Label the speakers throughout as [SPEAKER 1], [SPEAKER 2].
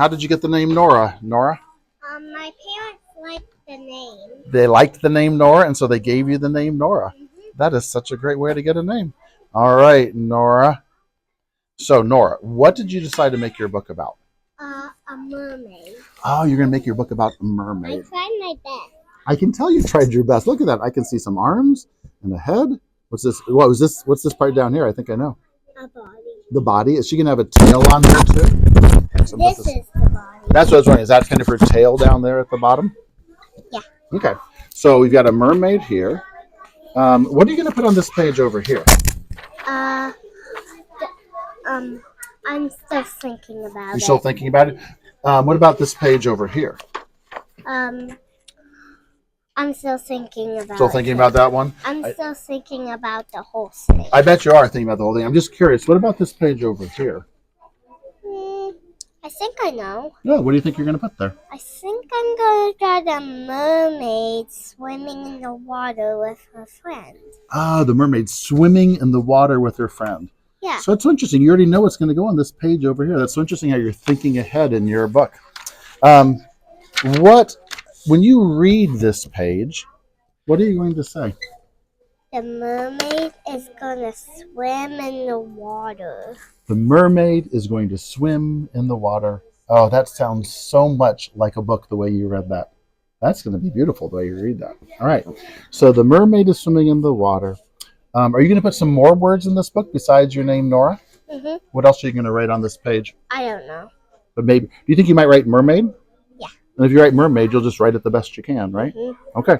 [SPEAKER 1] How did you get the name Nora, Nora?
[SPEAKER 2] My parents liked the name.
[SPEAKER 1] They liked the name Nora, and so they gave you the name Nora.
[SPEAKER 2] Mm-hmm.
[SPEAKER 1] That is such a great way to get a name. All right, Nora. So, Nora, what did you decide to make your book about?
[SPEAKER 2] A mermaid.
[SPEAKER 1] Oh, you're going to make your book about a
[SPEAKER 2] I
[SPEAKER 1] mermaid.
[SPEAKER 2] tried my best.
[SPEAKER 1] I can tell you tried your best. Look at that. I can see some arms and a head. What's this? What was this? What's this part down here? I think I know.
[SPEAKER 2] A body.
[SPEAKER 1] The body. Is she going to have a tail on there too?
[SPEAKER 2] This is the body.
[SPEAKER 1] That's what I was wondering. Is that kind of her tail down there at the bottom?
[SPEAKER 2] Yeah.
[SPEAKER 1] Okay. So we've got a mermaid here. What are you going to put on this page over here?
[SPEAKER 2] I'm still thinking about it.
[SPEAKER 1] You're still thinking about it? What about this page over here?
[SPEAKER 2] I'm still thinking about
[SPEAKER 1] Still thinking about that one?
[SPEAKER 2] I'm still thinking about the whole thing.
[SPEAKER 1] I bet you are thinking about the whole thing. I'm just curious. What about this page over here?
[SPEAKER 2] I think I know.
[SPEAKER 1] Yeah, what do you think you're going to put there?
[SPEAKER 2] I think I'm going to draw the mermaid swimming in the water with her friend.
[SPEAKER 1] Ah, the mermaid swimming in the water with her friend.
[SPEAKER 2] Yeah.
[SPEAKER 1] So it's so interesting. You already know what's going to go on this page over here. That's so interesting how you're thinking ahead in your book. When you read this page, what are you going to say?
[SPEAKER 2] The mermaid is going to swim in the water.
[SPEAKER 1] The mermaid is going to swim in the water. Oh, that sounds so much like a book the way you read that. That's going to be beautiful the way you read that. All right. So the mermaid is swimming in the water. Are you going to put some more words in this book besides your name, Nora?
[SPEAKER 2] Mm-hmm.
[SPEAKER 1] What else are you going to write on this page?
[SPEAKER 2] I don't know.
[SPEAKER 1] But maybe, do you think you might write mermaid?
[SPEAKER 2] Yeah.
[SPEAKER 1] And if you write mermaid, you'll just write it the best you can, right?
[SPEAKER 2] Mm-hmm.
[SPEAKER 1] Okay.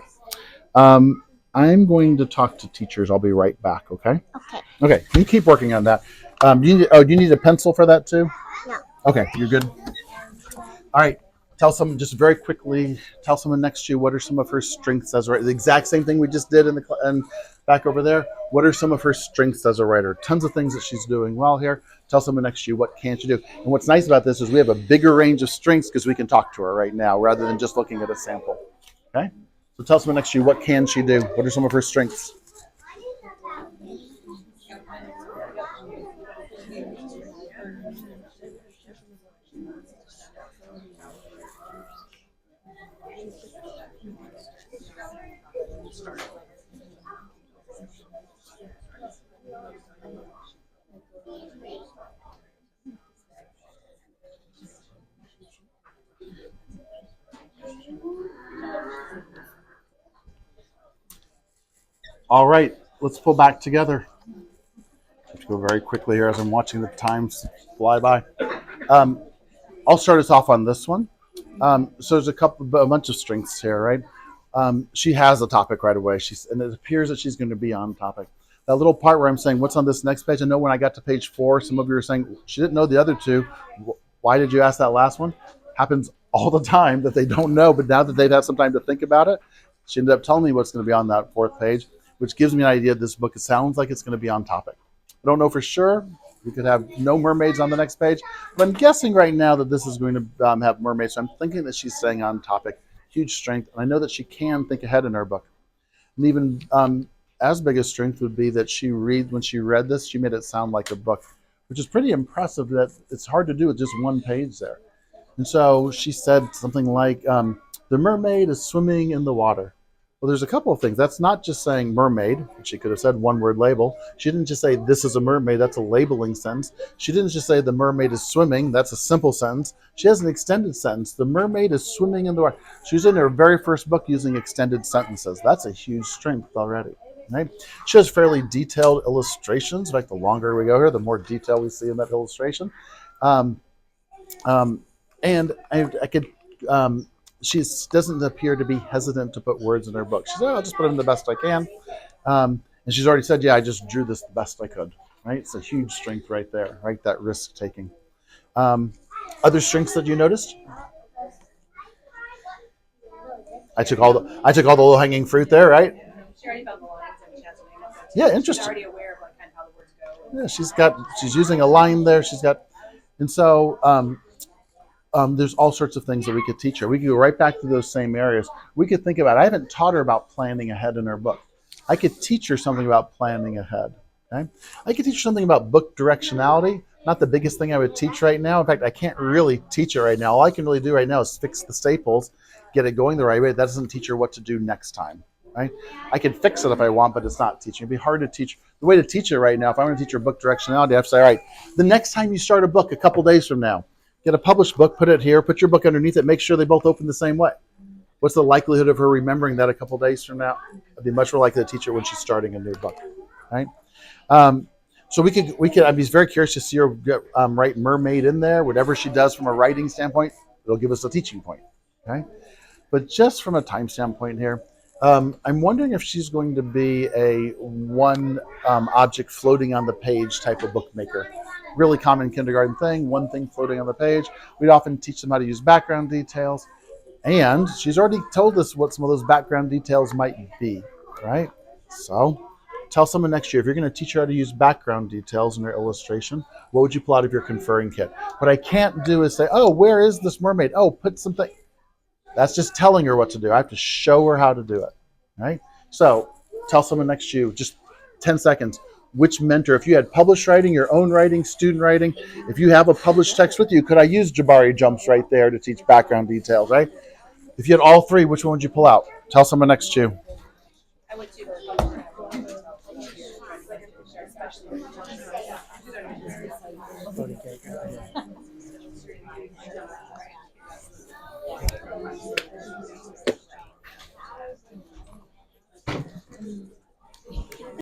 [SPEAKER 1] I'm going to talk to teachers. I'll be right back, okay?
[SPEAKER 2] Okay.
[SPEAKER 1] Okay, you keep working on that. Do you need a pencil for that too?
[SPEAKER 2] No.
[SPEAKER 1] Okay, you're good. All right. Tell someone just very quickly. Tell someone next to you what are some of her strengths as a writer. The exact same thing we just did and back over there. What are some of her strengths as a writer? Tons of things that she's doing well here. Tell someone next to you what can't you do. And what's nice about this is we have a bigger range of strengths because we can talk to her right now rather than just looking at a sample. Okay. So tell someone next to you what can she do. What are some of her strengths? All right, let's pull back together. I have to go very quickly here as I'm watching the times fly by. I'll start us off on this one. So there's a bunch of strengths here, right? She has a topic right away. And it appears that she's going to be on topic. That little part where I'm saying, what's on this next page? I know when I got to page 4, some of you are saying, she didn't know the other two. Why did you ask that last one? Happens all the time that they don't know, but now that they've had some time to think about it, she ended up telling me what's going to be on that 4th page, which gives me an idea this book sounds like it's going to be on topic. I don't know for sure. We could have no mermaids on the next page, but I'm guessing right now that this is going to have mermaids. So I'm thinking that she's staying on topic. Huge strength, and I know that she can think ahead in her book. And even as big a strength would be that when she read this, she made it sound like a book, which is pretty impressive. That it's hard to do with just one page there. And so she said something like, "The mermaid is swimming in the water." Well, there's a couple of things. That's not just saying mermaid. She could have said one-word label. She didn't just say, this is a mermaid. That's a labeling sentence. She didn't just say the mermaid is swimming. That's a simple sentence. She has an extended sentence. The mermaid is swimming in the water. She's in her very first book using extended sentences. That's a huge strength already. Right? She has fairly detailed illustrations. In fact, the longer we go here, the more detail we see in that illustration. And I could... she doesn't appear to be hesitant to put words in her book. She said, I'll just put them the best I can. And she's already said, I just drew this the best I could. Right? It's a huge strength right there, right? That risk taking. Other strengths that you noticed? I took all the low hanging fruit there, right?
[SPEAKER 3] She already found the lines and she has to name it.
[SPEAKER 1] Yeah, interesting.
[SPEAKER 3] She's already aware of kind of how the words go.
[SPEAKER 1] Yeah, she's using a line there. And so there's all sorts of things that we could teach her. We could go right back to those same areas. We could think about, I haven't taught her about planning ahead in her book. I could teach her something about planning ahead. Okay? I could teach her something about book directionality, not the biggest thing I would teach right now. In fact, I can't really teach it right now. All I can really do right now is fix the staples, get it going the right way. That doesn't teach her what to do next time, right? I can fix it if I want, but it's not teaching. It'd be hard to teach. The way to teach it right now, if I want to teach her book directionality, I have to say, all right, the next time you start a book a couple days from now, get a published book, put it here, put your book underneath it, make sure they both open the same way. What's the likelihood of her remembering that a couple days from now? I'd be much more likely to teach her when she's starting a new book, right? So we could. I'd be very curious to see her write mermaid in there. Whatever she does from a writing standpoint, it'll give us a teaching point, okay? But just from a time standpoint here, I'm wondering if she's going to be a one object floating on the page type of bookmaker. Really common kindergarten thing, one thing floating on the page. We'd often teach them how to use background details. And she's already told us what some of those background details might be, right? So tell someone next year, if you're going to teach her how to use background details in her illustration, what would you pull out of your conferring kit? What I can't do is say, oh, where is this mermaid? Oh, put something. That's just telling her what to do. I have to show her how to do it, right? So tell someone next to you, just 10 seconds, which mentor, if you had published writing, your own writing, student writing, if you have a published text with you, could I use Jabari Jumps right there to teach background details, right? If you had all three, which one would you pull out? Tell someone next to you.
[SPEAKER 3] I would do the